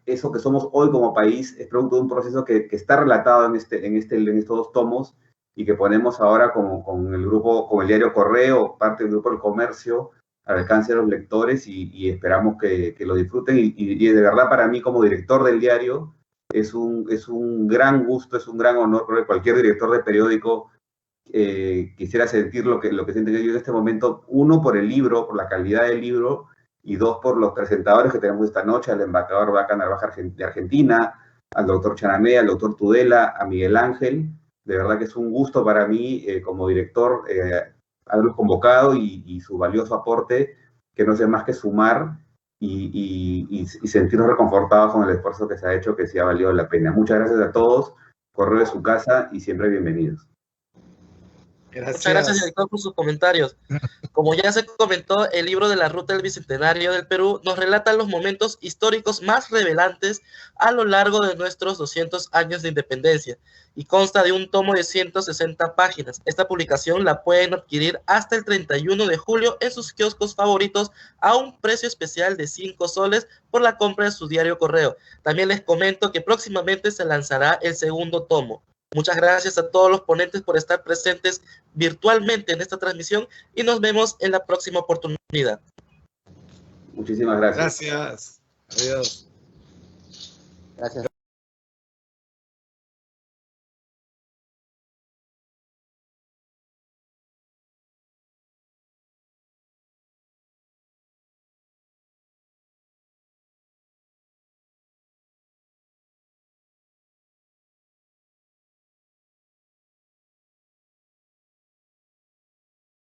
eso que somos hoy como país, es producto de un proceso que está relatado en estos dos tomos y que ponemos ahora con el diario Correo, parte del grupo del comercio, al alcance de los lectores y esperamos que lo disfruten. Y de verdad, para mí, como director del diario, es un gran gusto, es un gran honor, porque cualquier director de periódico quisiera sentir lo que siento yo en este momento, uno, por el libro, por la calidad del libro, y dos, por los presentadores que tenemos esta noche, al embajador Vaca Narvaja de Argentina, al doctor Chanamé, al doctor Tudela, a Miguel Ángel. De verdad que es un gusto para mí, como director, haberlos convocado y su valioso aporte, que no sea más que sumar y sentirnos reconfortados con el esfuerzo que se ha hecho, que sí ha valido la pena. Muchas gracias a todos, Correo de su casa y siempre bienvenidos. Gracias. Muchas gracias, director, por sus comentarios. Como ya se comentó, el libro de la Ruta del Bicentenario del Perú nos relata los momentos históricos más revelantes a lo largo de nuestros 200 años de independencia y consta de un tomo de 160 páginas. Esta publicación la pueden adquirir hasta el 31 de julio en sus kioscos favoritos a un precio especial de 5 soles por la compra de su diario Correo. También les comento que próximamente se lanzará el segundo tomo. Muchas gracias a todos los ponentes por estar presentes virtualmente en esta transmisión y nos vemos en la próxima oportunidad. Muchísimas gracias. Gracias. Adiós. Gracias.